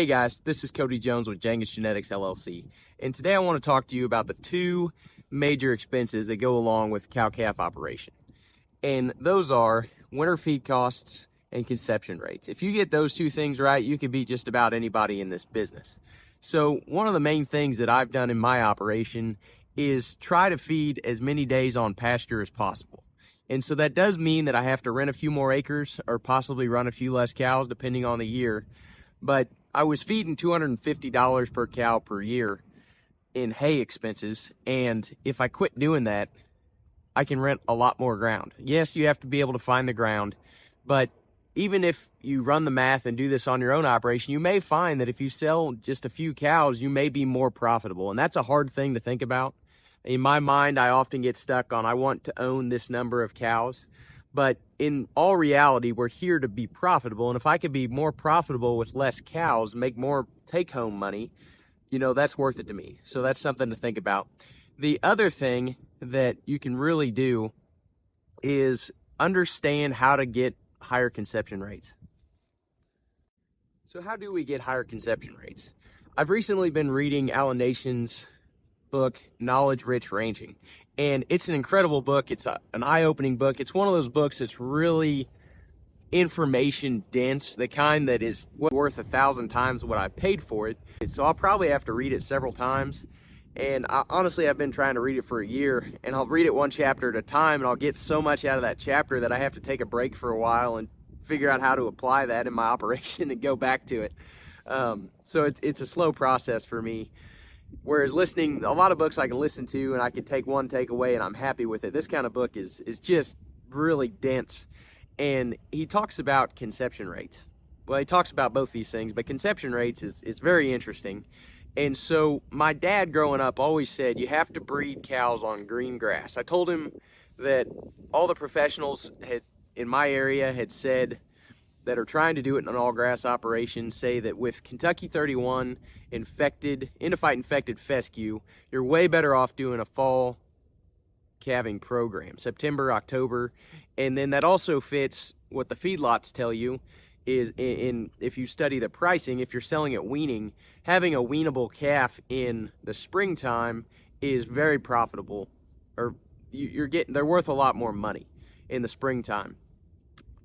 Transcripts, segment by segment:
Hey guys, this is Cody Jones with Jangus Genetics LLC, and today I want to talk to you about the two major expenses that go along with cow-calf operation. And those are winter feed costs and conception rates. If you get those two things right, you can beat just about anybody in this business. So one of the main things that I've done in my operation is try to feed as many days on pasture as possible. And so that does mean that I have to rent a few more acres or possibly run a few less cows depending on the year. But I was feeding $250 per cow per year in hay expenses, and if I quit doing that, I can rent a lot more ground. Yes, you have to be able to find the ground, but even if you run the math and do this on your own operation, you may find that if you sell just a few cows, you may be more profitable, and that's a hard thing to think about. In my mind, I often get stuck on I want to own this number of cows. But in all reality, we're here to be profitable. And if I could be more profitable with less cows, make more take-home money, that's worth it to me. So that's something to think about. The other thing that you can really do is understand how to get higher conception rates. So how do we get higher conception rates? I've recently been reading Alan Nation's book, Knowledge Rich Ranching. And it's an incredible book. It's an eye-opening book. It's one of those books that's really information dense, the kind that is worth 1,000 times what I paid for it. So I'll probably have to read it several times. And honestly, I've been trying to read it for a year, and I'll read it one chapter at a time, and I'll get so much out of that chapter that I have to take a break for a while and figure out how to apply that in my operation and go back to it. So it's a slow process for me. Whereas listening, a lot of books I can listen to and I can take one takeaway and I'm happy with it. This kind of book is just really dense. And he talks about conception rates. Well, he talks about both these things, but conception rates is very interesting. And so my dad growing up always said, you have to breed cows on green grass. I told him that all the professionals in my area had said that are trying to do it in an all-grass operation say that with Kentucky 31 endophyte infected fescue, you're way better off doing a fall calving program, September, October, and then that also fits what the feedlots tell you is if you study the pricing, if you're selling at weaning, having a weanable calf in the springtime is very profitable, or they're worth a lot more money in the springtime.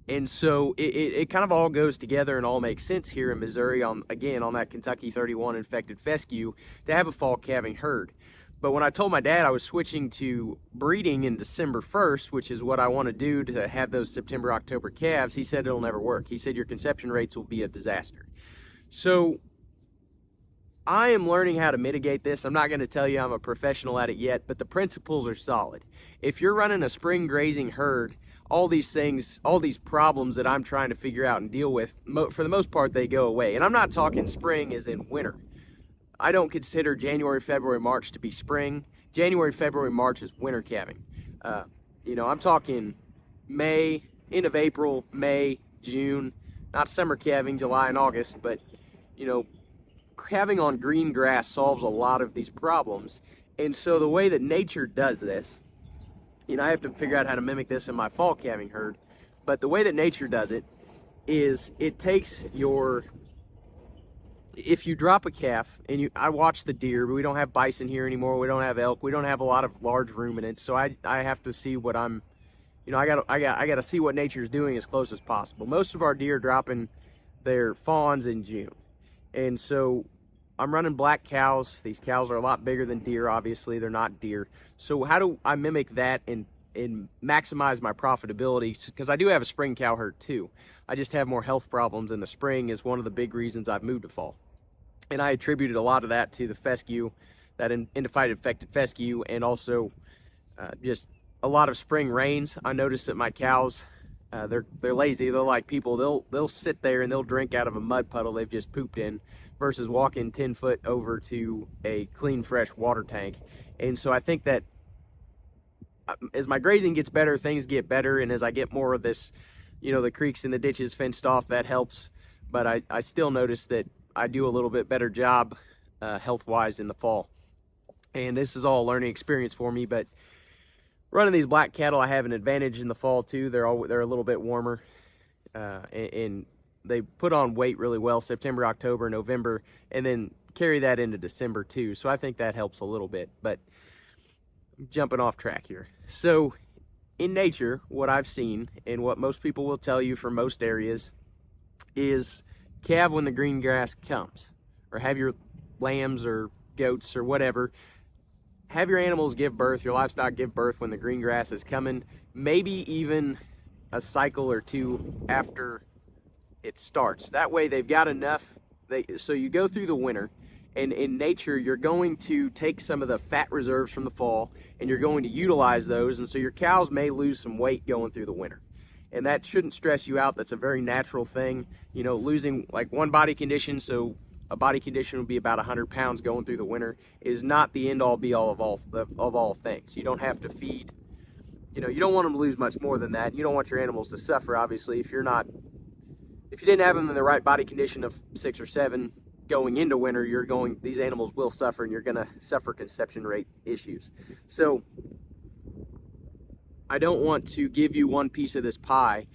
And so it kind of all goes together and all makes sense here in Missouri on that Kentucky 31 infected fescue to have a fall calving herd. But when I told my dad I was switching to breeding in December 1st, which is what I want to do to have those September, October calves, he said it'll never work. He said your conception rates will be a disaster. So I am learning how to mitigate this. I'm not going to tell you I'm a professional at it yet, but the principles are solid. If you're running a spring grazing herd, all these things, all these problems that I'm trying to figure out and deal with, for the most part, they go away. And I'm not talking spring as in winter. I don't consider January, February, March to be spring. January, February, March is winter calving. I'm talking May, end of April, May, June, not summer calving, July and August, but, calving on green grass solves a lot of these problems. And so the way that nature does this, I have to figure out how to mimic this in my fall calving herd, but the way that nature does it is it takes if you drop a calf, and I watch the deer, but we don't have bison here anymore, we don't have elk, we don't have a lot of large ruminants, so I have to see what I got to see what nature's doing as close as possible. Most of our deer dropping their fawns in June, and so I'm running black cows. These cows are a lot bigger than deer, obviously. They're not deer. So how do I mimic that and maximize my profitability? Because I do have a spring cow herd too. I just have more health problems in the spring is one of the big reasons I've moved to fall. And I attributed a lot of that to the fescue, that endophyte infected fescue, and also just a lot of spring rains. I noticed that my cows, they're lazy. They're like people. They'll sit there and they'll drink out of a mud puddle they've just pooped in, versus walking 10 foot over to a clean, fresh water tank. And so I think that as my grazing gets better, things get better. And as I get more of this, the creeks and the ditches fenced off, that helps. But I still notice that I do a little bit better job health-wise in the fall. And this is all a learning experience for me. But running these black cattle, I have an advantage in the fall too. They're a little bit warmer. And they put on weight really well September, October, November, and then carry that into December too. So I think that helps a little bit, but I'm jumping off track here. So in nature, what I've seen and what most people will tell you for most areas is calve when the green grass comes, or have your lambs or goats or whatever, have your animals give birth, your livestock give birth when the green grass is coming, maybe even a cycle or two after it starts. That way they've got enough, so you go through the winter, and in nature you're going to take some of the fat reserves from the fall and you're going to utilize those, and so your cows may lose some weight going through the winter. And that shouldn't stress you out. That's a very natural thing. You know, losing like one body condition, so a body condition would be about 100 pounds going through the winter, is not the end all be all of all things. You don't have to feed, you know, you don't want them to lose much more than that. You don't want your animals to suffer, obviously. If you didn't have them in the right body condition of 6 or 7 going into winter, these animals will suffer, and you're going to suffer conception rate issues. So I don't want to give you one piece of this pie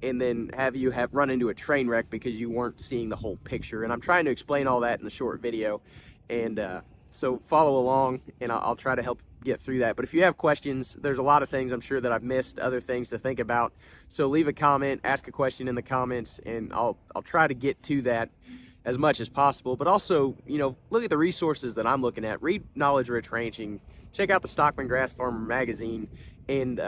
and then have you run into a train wreck because you weren't seeing the whole picture. And I'm trying to explain all that in a short video. And so follow along, and I'll try to help get through that. But if you have questions, there's a lot of things I'm sure that I've missed, other things to think about. So leave a comment, ask a question in the comments, and I'll try to get to that as much as possible. But also, you know, look at the resources that I'm looking at. Read Knowledge Rich Ranching. Check out the Stockman Grass Farmer magazine. And,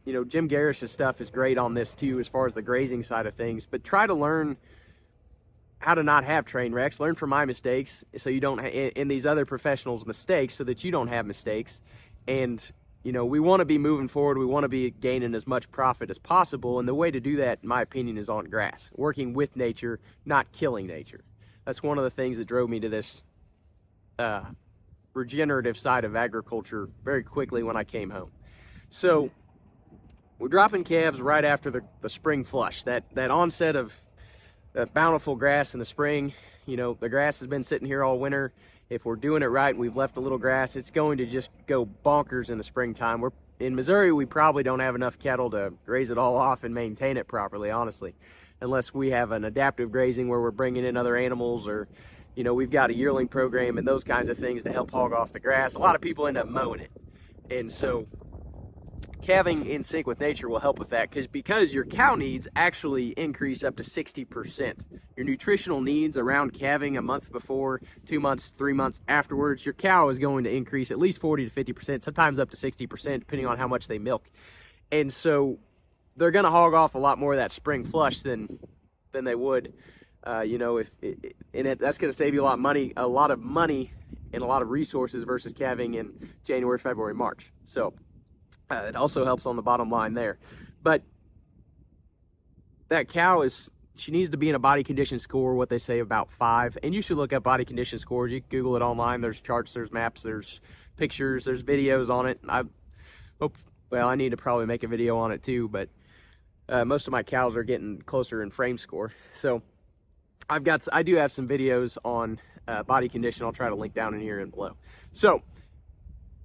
you know, Jim Garish's stuff is great on this too, as far as the grazing side of things. But try to learn how to not have train wrecks. Learn from my mistakes, so you don't, and these other professionals' mistakes, so that you don't have mistakes. And, you know, we want to be moving forward. We want to be gaining as much profit as possible. And the way to do that, in my opinion, is on grass. Working with nature, not killing nature. That's one of the things that drove me to this regenerative side of agriculture very quickly when I came home. So we're dropping calves right after the spring flush, that onset of bountiful grass in the spring. You know, the grass has been sitting here all winter. If we're doing it right and we've left a little grass, it's going to just go bonkers in the springtime. In Missouri, we probably don't have enough cattle to graze it all off and maintain it properly, honestly, unless we have an adaptive grazing where we're bringing in other animals, or, you know, we've got a yearling program and those kinds of things to help hog off the grass. A lot of people end up mowing it. And so calving in sync with nature will help with that, because your cow needs actually increase up to 60%. Your nutritional needs around calving a month before, 2 months, 3 months afterwards, your cow is going to increase at least 40 to 50%, sometimes up to 60%, depending on how much they milk. And so they're going to hog off a lot more of that spring flush than they would, you know, that's going to save you a lot of money and a lot of resources versus calving in January, February, March. So it also helps on the bottom line there. But that cow she needs to be in a body condition score, what they say, about 5. And you should look up body condition scores. You can Google it online. There's charts, there's maps, there's pictures, there's videos on it. I need to probably make a video on it too, but most of my cows are getting closer in frame score. So I do have some videos on body condition. I'll try to link down in here and below. So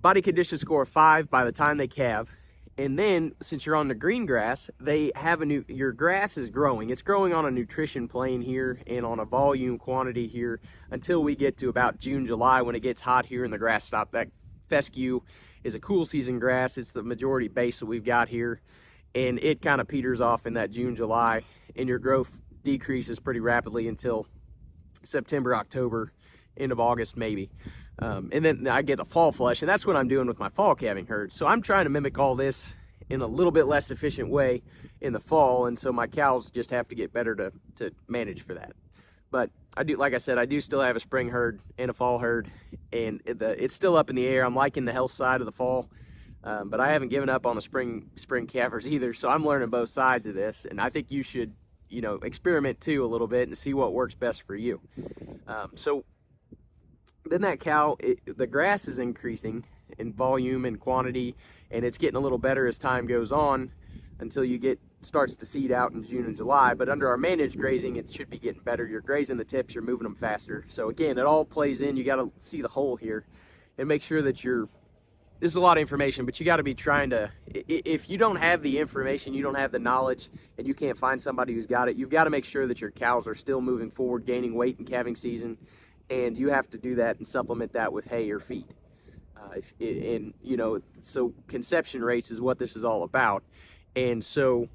body condition score of 5 by the time they calve. And then, since you're on the green grass, your grass is growing. It's growing on a nutrition plane here and on a volume quantity here until we get to about June, July, when it gets hot here and the grass stops. That fescue is a cool season grass. It's the majority base that we've got here. And it kind of peters off in that June, July, and your growth decreases pretty rapidly until September, October, end of August maybe. And then I get the fall flush, and that's what I'm doing with my fall calving herd. So I'm trying to mimic all this in a little bit less efficient way in the fall, and so my cows just have to get better to manage for that. But like I said, I do still have a spring herd and a fall herd, and it's still up in the air. I'm liking the health side of the fall, but I haven't given up on the spring calvers either. So I'm learning both sides of this, and I think you should, you know, experiment too a little bit and see what works best for you. So then that cow, the grass is increasing in volume and quantity, and it's getting a little better as time goes on until starts to seed out in June and July. But under our managed grazing, it should be getting better. You're grazing the tips, you're moving them faster. So again, it all plays in. You got to see the whole here and make sure that this is a lot of information, but you got to be trying to, if you don't have the information, you don't have the knowledge, and you can't find somebody who's got it, you've got to make sure that your cows are still moving forward, gaining weight in calving season, and you have to do that and supplement that with hay or feed. And, you know, so conception rates is what this is all about. And so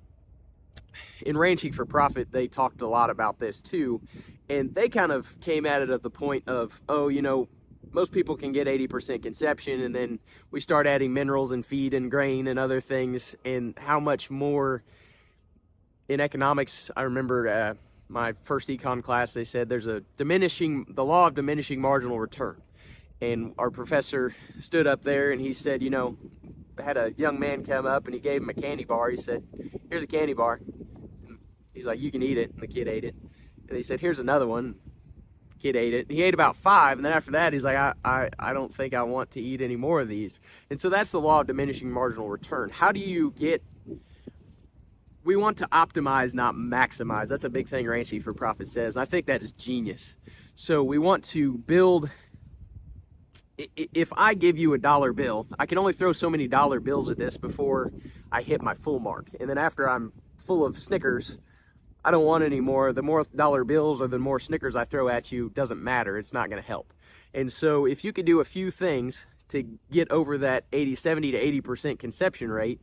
in Ranching for Profit, they talked a lot about this too, and they kind of came at it at the point of, oh, you know, most people can get 80% conception, and then we start adding minerals and feed and grain and other things, and how much more in economics. I remember my first econ class, they said there's the law of diminishing marginal return. And our professor stood up there and he said, you know, had a young man come up and he gave him a candy bar. He said, here's a candy bar. And he's like, you can eat it. And the kid ate it. And he said, here's another one. The kid ate it. And he ate about 5. And then after that, he's like, I don't think I want to eat any more of these. And so that's the law of diminishing marginal return. How do you we want to optimize, not maximize. That's a big thing Ranching for Profit says. And I think that is genius. So we want to build. If I give you a dollar bill, I can only throw so many dollar bills at this before I hit my full mark. And then after I'm full of Snickers, I don't want any more. The more dollar bills or the more Snickers I throw at you doesn't matter. It's not going to help. And so if you could do a few things to get over that 70 to 80% conception rate,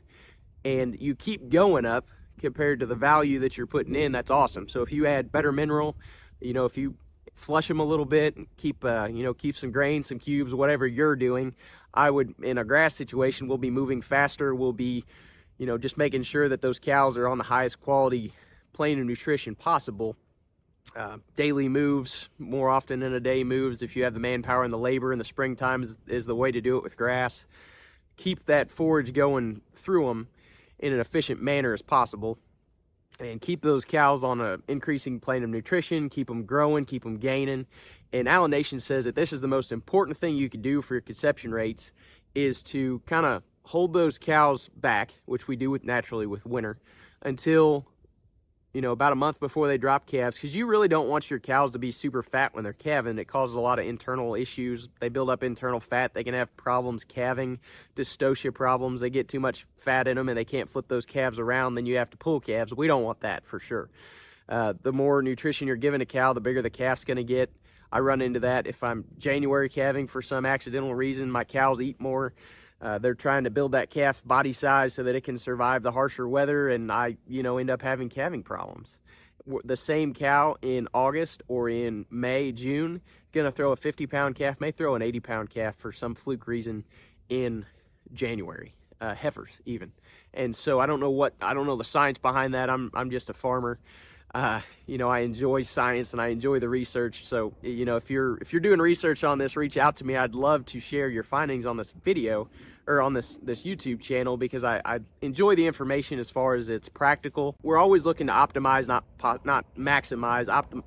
and you keep going up compared to the value that you're putting in, that's awesome. So if you add better mineral, you know, if you flush them a little bit and keep some grain, some cubes, whatever you're doing, I would, in a grass situation, we'll be moving faster. We'll be, you know, just making sure that those cows are on the highest quality plane of nutrition possible. Daily moves, more often in a day moves, if you have the manpower and the labor in the springtime, is the way to do it with grass. Keep that forage going through them in an efficient manner as possible. And keep those cows on an increasing plane of nutrition, keep them growing, keep them gaining. And Allen Nation says that this is the most important thing you can do for your conception rates, is to kind of hold those cows back, which we do naturally with winter, until, you know, about a month before they drop calves, because you really don't want your cows to be super fat when they're calving. It causes a lot of internal issues. They build up internal fat. They can have problems calving, dystocia problems. They get too much fat in them and they can't flip those calves around. Then you have to pull calves. We don't want that for sure. The more nutrition you're giving a cow, the bigger the calf's going to get. I run into that. If I'm January calving for some accidental reason, my cows eat more. They're trying to build that calf body size so that it can survive the harsher weather, and I, you know, end up having calving problems. The same cow in August or in May, June, gonna throw a 50-pound calf, may throw an 80-pound calf for some fluke reason in January, heifers even. And so I don't know the science behind that. I'm just a farmer. You know, I enjoy science and I enjoy the research. So, you know, if you're doing research on this, reach out to me. I'd love to share your findings on this video or on this YouTube channel, because I enjoy the information as far as it's practical. We're always looking to optimize, not maximize.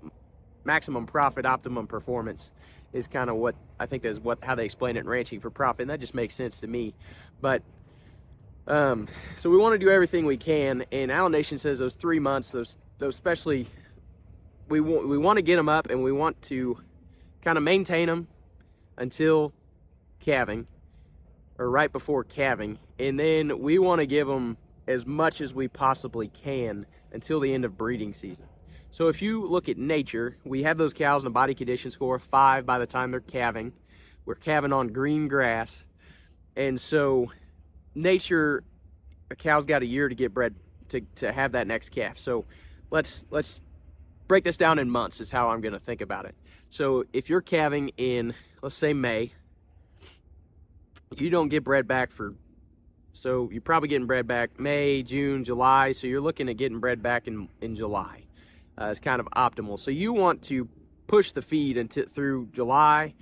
Maximum profit, optimum performance is kind of what I think is how they explain it in Ranching for Profit, and that just makes sense to me. But so we want to do everything we can, and Allen Nation says those 3 months, those especially, we want to get them up, and we want to kind of maintain them until calving, or right before calving, and then we want to give them as much as we possibly can until the end of breeding season. So if you look at nature, we have those cows in a body condition score of 5 by the time they're calving. We're calving on green grass, and so nature, a cow's got a year to get bred to have that next calf. So let's break this down in months is how I'm going to think about it. So if you're calving in, let's say, May, you don't get bred back so you're probably getting bred back May, June, July. So you're looking at getting bred back in July. It's kind of optimal. So you want to push the feed through July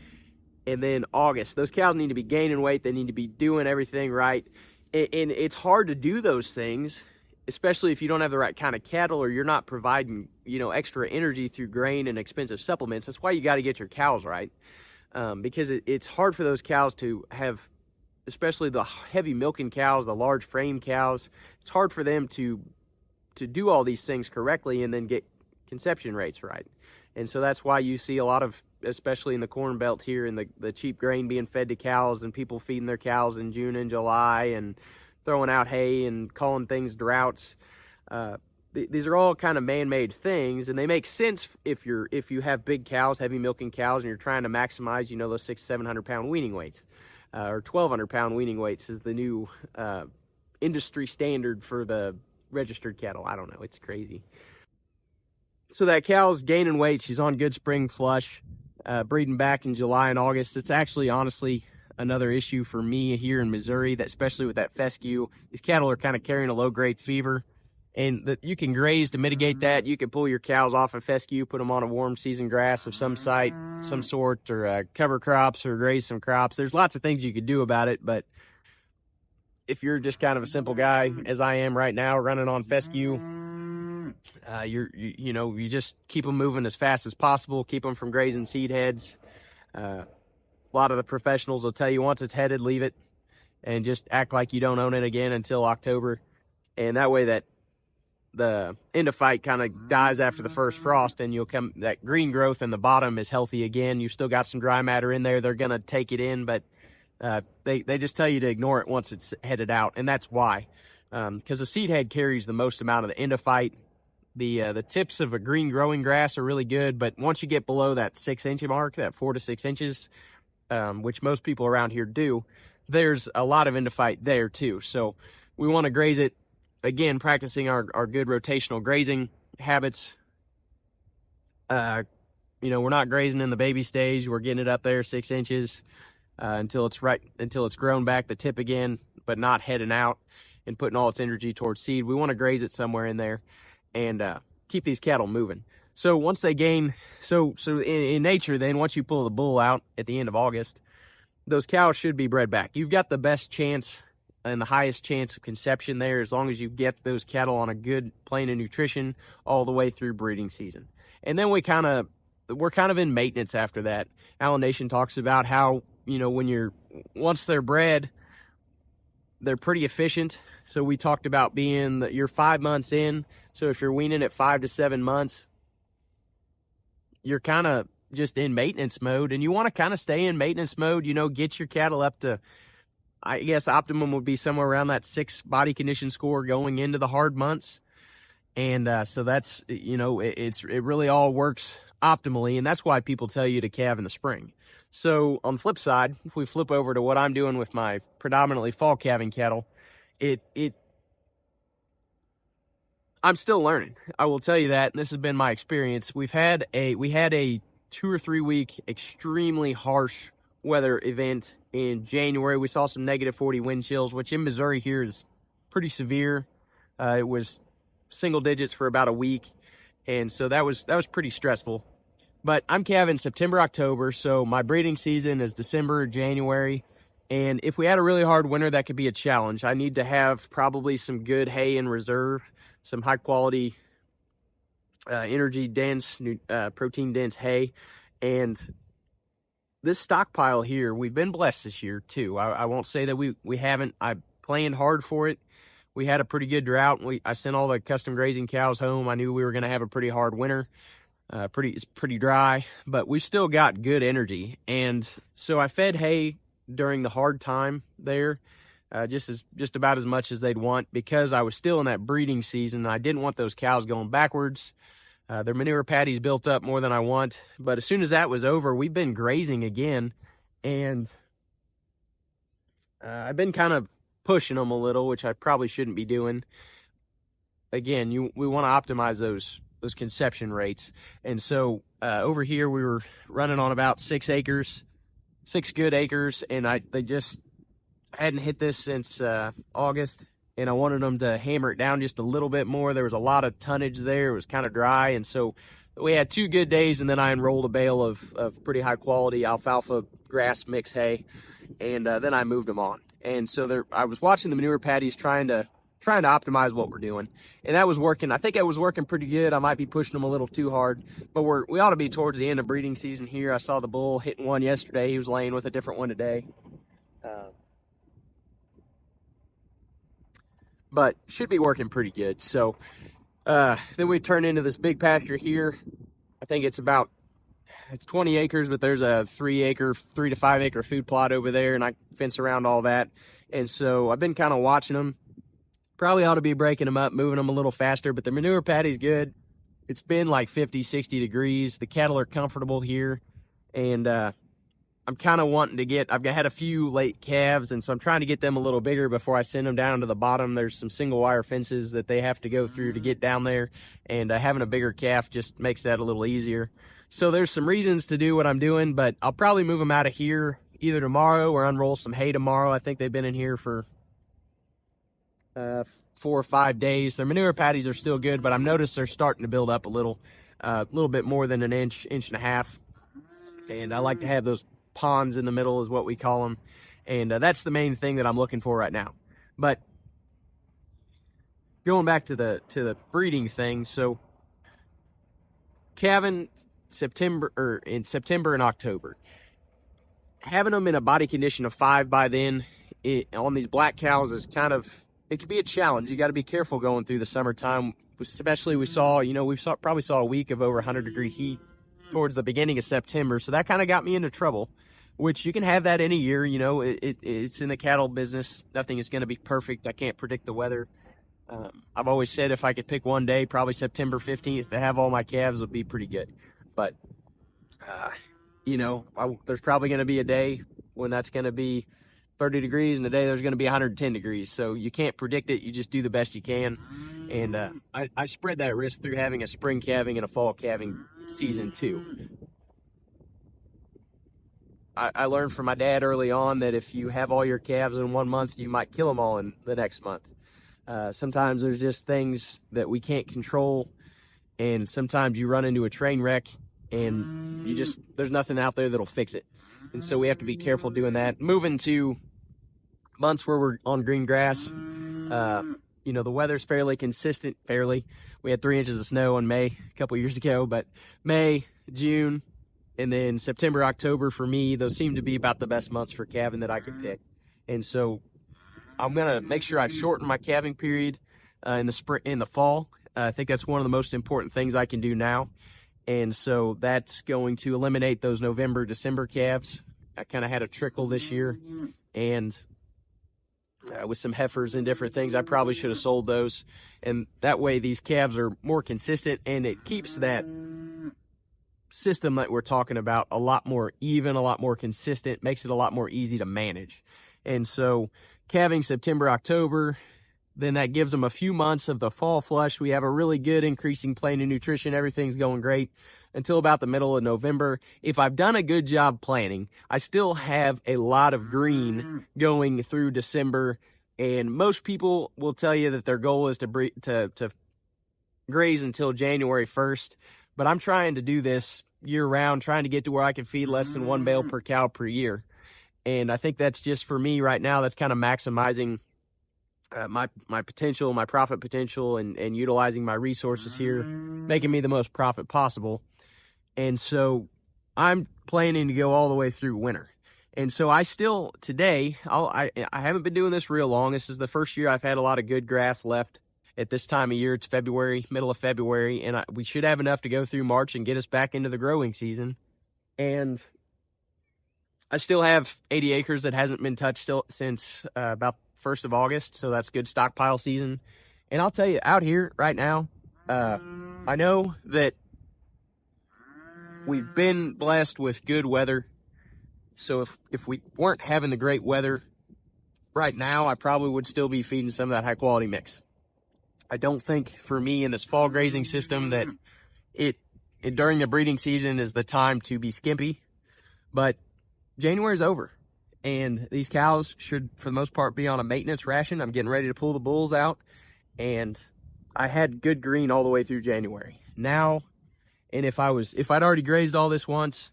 and then August. Those cows need to be gaining weight. They need to be doing everything right. And it's hard to do those things, especially if you don't have the right kind of cattle, or you're not providing, you know, extra energy through grain and expensive supplements. That's why you got to get your cows right, because it's hard for those cows to have, especially the heavy milking cows, the large frame cows. It's hard for them to do all these things correctly and then get conception rates right. And so that's why you see a lot of especially in the corn belt here, and the cheap grain being fed to cows, and people feeding their cows in June and July and throwing out hay and calling things droughts. These are all kind of man-made things, and they make sense if you have big cows, heavy milking cows, and you're trying to maximize, those 600-700 pound weaning weights, or 1,200 pound weaning weights is the new industry standard for the registered cattle. I don't know, it's crazy. So that cow's gaining weight. She's on good spring flush, breeding back in July and August. It's actually, honestly, another issue for me here in Missouri, that especially with that fescue. These cattle are kind of carrying a low-grade fever, and you can graze to mitigate that. You can pull your cows off of fescue, put them on a warm season grass of some sort, or cover crops, or graze some crops. There's lots of things you could do about it, but if you're just kind of a simple guy, as I am right now, running on fescue, you just keep them moving as fast as possible, keep them from grazing seed heads. A lot of the professionals will tell you once it's headed, leave it, and just act like you don't own it again until October. And that way that the endophyte kind of dies after the first frost, and that green growth in the bottom is healthy again. You still got some dry matter in there. They're going to take it in, but they just tell you to ignore it once it's headed out. And that's why, because the seed head carries the most amount of the endophyte. The tips of a green growing grass are really good, but once you get below that 6-inch mark, that 4 to 6 inches, which most people around here do, there's a lot of endophyte there too. So we want to graze it, again, practicing our good rotational grazing habits. We're not grazing in the baby stage. We're getting it up there 6 inches until it's grown back the tip again, but not heading out and putting all its energy towards seed. We want to graze it somewhere in there and keep these cattle moving. So once they gain, in nature, then once you pull the bull out at the end of August, those cows should be bred back. You've got the best chance and the highest chance of conception there, as long as you get those cattle on a good plane of nutrition all the way through breeding season. And then we're kind of in maintenance after that. Alan Nation talks about how, once they're bred, they're pretty efficient. So we talked about being that you're 5 months in. So if you're weaning at 5 to 7 months, you're kind of just in maintenance mode, and you want to kind of stay in maintenance mode, get your cattle up to, I guess optimum would be somewhere around that 6 body condition score going into the hard months. And so that's, it really all works optimally. And that's why people tell you to calve in the spring. So on the flip side, if we flip over to what I'm doing with my predominantly fall calving cattle, I'm still learning. I will tell you that, and this has been my experience. We had a 2 or 3 week extremely harsh weather event in January. We saw some -40 wind chills, which in Missouri here is pretty severe. It was single digits for about a week, and so that was pretty stressful. But I'm calving September, October, so my breeding season is December, January. And if we had a really hard winter, that could be a challenge. I need to have probably some good hay in reserve, some high quality, energy dense, protein dense hay. And this stockpile here, we've been blessed this year too. I won't say that we haven't. I planned hard for it. We had a pretty good drought. I sent all the custom grazing cows home. I knew we were going to have a pretty hard winter. It's pretty dry, but we still got good energy. And so I fed hay during the hard time there, just about as much as they'd want, because I was still in that breeding season. I didn't want those cows going backwards. Their manure patties built up more than I want. But as soon as that was over, we've been grazing again, and I've been kind of pushing them a little, which I probably shouldn't be doing. Again, we want to optimize those conception rates. And so over here we were running on about 6 good acres, and they just hadn't hit this since August, and I wanted them to hammer it down just a little bit more. There was a lot of tonnage there. It was kind of dry, and so we had 2 good days, and then I enrolled a bale of pretty high quality alfalfa grass mix hay, and then I moved them on. And so I was watching the manure patties, trying to optimize what we're doing, and that was working. I think it was working pretty good. I might be pushing them a little too hard, but we ought to be towards the end of breeding season here. I saw the bull hitting one yesterday. He was laying with a different one today. But should be working pretty good. So then we turn into this big pasture here. I think it's about it's 20 acres, but there's a 3 to 5 acre food plot over there, and I fence around all that. And so I've been kind of watching them. Probably ought to be breaking them up, moving them a little faster, but the manure patty's good. It's been like 50, 60 degrees. The cattle are comfortable here, and I'm kind of wanting to I've had a few late calves, and so I'm trying to get them a little bigger before I send them down to the bottom. There's some single wire fences that they have to go through to get down there, and having a bigger calf just makes that a little easier. So there's some reasons to do what I'm doing, but I'll probably move them out of here either tomorrow or unroll some hay tomorrow. I think they've been in here for 4 or 5 days. Their manure patties are still good, but I've noticed they're starting to build up a little bit more than an inch and a half. And I like to have those ponds in the middle is what we call them. And that's the main thing that I'm looking for right now. But going back to the breeding thing, so calving in September and October. Having them in a body condition of 5 by then on these black cows is it can be a challenge. You got to be careful going through the summertime, especially we probably saw a week of over 100-degree heat towards the beginning of September. So that kind of got me into trouble, which you can have that in a year. It's in the cattle business. Nothing is going to be perfect. I can't predict the weather. I've always said if I could pick one day, probably September 15th, to have all my calves would be pretty good. But, there's probably going to be a day when that's going to be 30 degrees and a day there's going to be 110 degrees. So you can't predict it. You just do the best you can. And I spread that risk through having a spring calving and a fall calving season too. I learned from my dad early on that if you have all your calves in 1 month, you might kill them all in the next month. Sometimes there's just things that we can't control, and sometimes you run into a train wreck and there's nothing out there that'll fix it. And so we have to be careful doing that. Moving to months where we're on green grass, the weather's fairly consistent, We had 3 inches of snow in May a couple years ago, but May, June, and then September, October for me, those seem to be about the best months for calving that I could pick. And so I'm going to make sure I shorten my calving period in the fall. I think that's one of the most important things I can do now. And so that's going to eliminate those November, December calves. I kind of had a trickle this year, and with some heifers and different things, I probably should have sold those. And that way these calves are more consistent, and it keeps that system that we're talking about a lot more even, a lot more consistent, makes it a lot more easy to manage. And so calving September, October, then that gives them a few months of the fall flush. We have a really good increasing plane of nutrition. Everything's going great until about the middle of November. If I've done a good job planning, I still have a lot of green going through December. And most people will tell you that their goal is to graze until January 1st. But I'm trying to do this year round, trying to get to where I can feed less than 1 bale per cow per year. And I think that's just for me right now, that's kind of maximizing my potential, my profit potential, and utilizing my resources here, making me the most profit possible. And so I'm planning to go all the way through winter. And so I haven't been doing this real long. This is the first year I've had a lot of good grass left at this time of year. It's February, middle of February, and we should have enough to go through March and get us back into the growing season. And I still have 80 acres that hasn't been touched since about 1st of August, so that's good stockpile season. And I'll tell you, out here right now, I know that we've been blessed with good weather. So if we weren't having the great weather right now, I probably would still be feeding some of that high quality mix. I don't think for me in this fall grazing system that during the breeding season is the time to be skimpy, but January's over. And these cows should, for the most part, be on a maintenance ration. I'm getting ready to pull the bulls out. And I had good green all the way through January. Now, and if I'd already grazed all this once,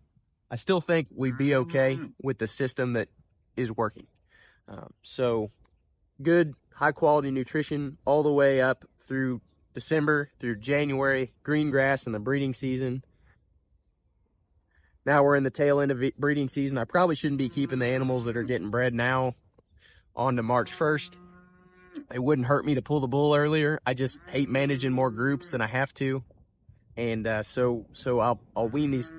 I still think we'd be okay with the system that is working. So good, high-quality nutrition all the way up through December, through January, green grass in the breeding season. Now we're in the tail end of breeding season. I probably shouldn't be keeping the animals that are getting bred now on to March 1st. It wouldn't hurt me to pull the bull earlier. I just hate managing more groups than I have to. And so I'll wean these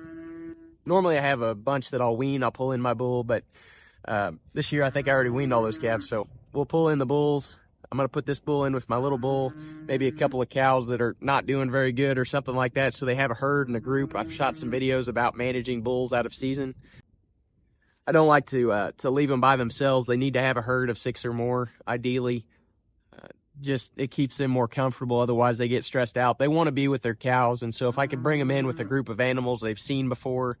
Normally I have a bunch that I'll wean, I'll pull in my bull, but this year I think I already weaned all those calves, so we'll pull in the bulls. I'm going to put this bull in with my little bull, maybe a couple of cows that are not doing very good or something like that, so they have a herd and a group. I've shot some videos about managing bulls out of season. I don't like to leave them by themselves. They need to have a herd of 6 or more, ideally. Just it keeps them more comfortable. Otherwise, they get stressed out. They want to be with their cows, and so if I could bring them in with a group of animals they've seen before,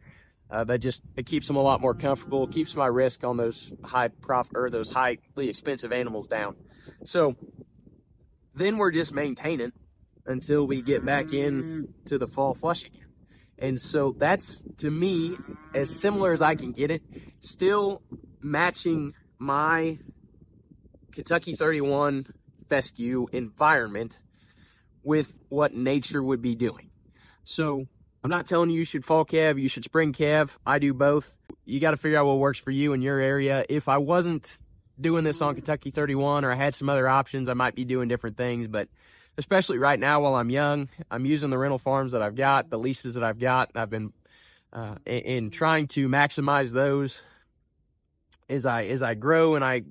it keeps them a lot more comfortable. Keeps my risk on those those highly expensive animals down. So then we're just maintaining until we get back in to the fall flush again. And so that's, to me, as similar as I can get it, still matching my Kentucky 31 fescue environment with what nature would be doing. So I'm not telling you should fall calve, you should spring calve. I do both. You got to figure out what works for you in your area. If I wasn't doing this on Kentucky 31 or I had some other options, I might be doing different things. But especially right now while I'm young, I'm using the rental farms that I've got, the leases that I've got. I've been in trying to maximize those as I grow and I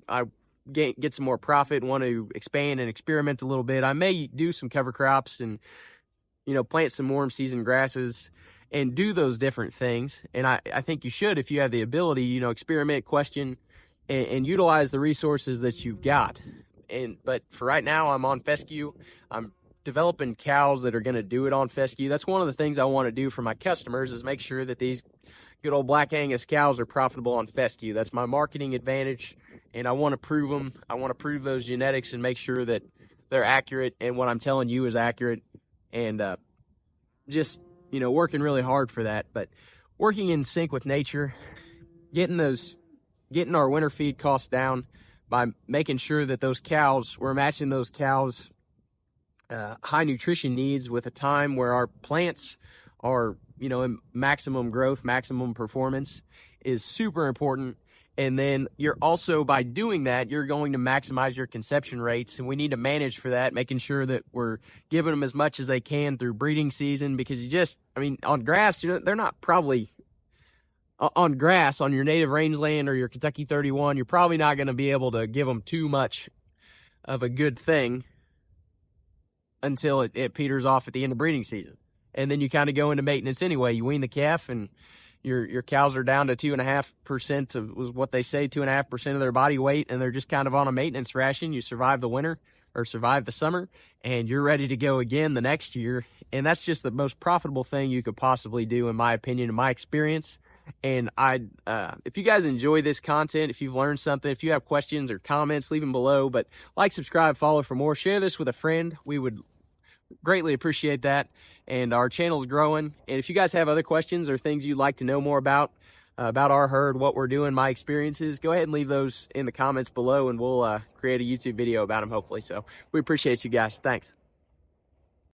get some more profit and want to expand and experiment a little bit. I may do some cover crops and, plant some warm season grasses and do those different things. And I think you should, if you have the ability, experiment, question, and utilize the resources that you've got. But for right now, I'm on fescue. I'm developing cows that are going to do it on fescue. That's one of the things I want to do for my customers, is make sure that these good old Black Angus cows are profitable on fescue. That's my marketing advantage, and I want to prove them. I want to prove those genetics and make sure that they're accurate and what I'm telling you is accurate, and just, working really hard for that. But working in sync with nature, getting our winter feed costs down by making sure that we're matching those cows' high nutrition needs with a time where our plants are, in maximum growth, maximum performance, is super important. And then you're also, by doing that, you're going to maximize your conception rates. And we need to manage for that, making sure that we're giving them as much as they can through breeding season, because on grass, they're not probably on grass, on your native rangeland or your Kentucky 31, you're probably not going to be able to give them too much of a good thing until it peters off at the end of breeding season. And then you kind of go into maintenance anyway. You wean the calf and your cows are down to 2.5% of what they say, 2.5% of their body weight, and they're just kind of on a maintenance ration. You survive the winter or survive the summer, and you're ready to go again the next year. And that's just the most profitable thing you could possibly do, in my opinion, in my experience. And if you guys enjoy this content, if you've learned something, if you have questions or comments, leave them below. But like, subscribe, follow for more. Share this with a friend. We would greatly appreciate that. And our channel's growing. And if you guys have other questions or things you'd like to know more about our herd, what we're doing, my experiences, go ahead and leave those in the comments below, and we'll create a YouTube video about them, hopefully. So we appreciate you guys. Thanks.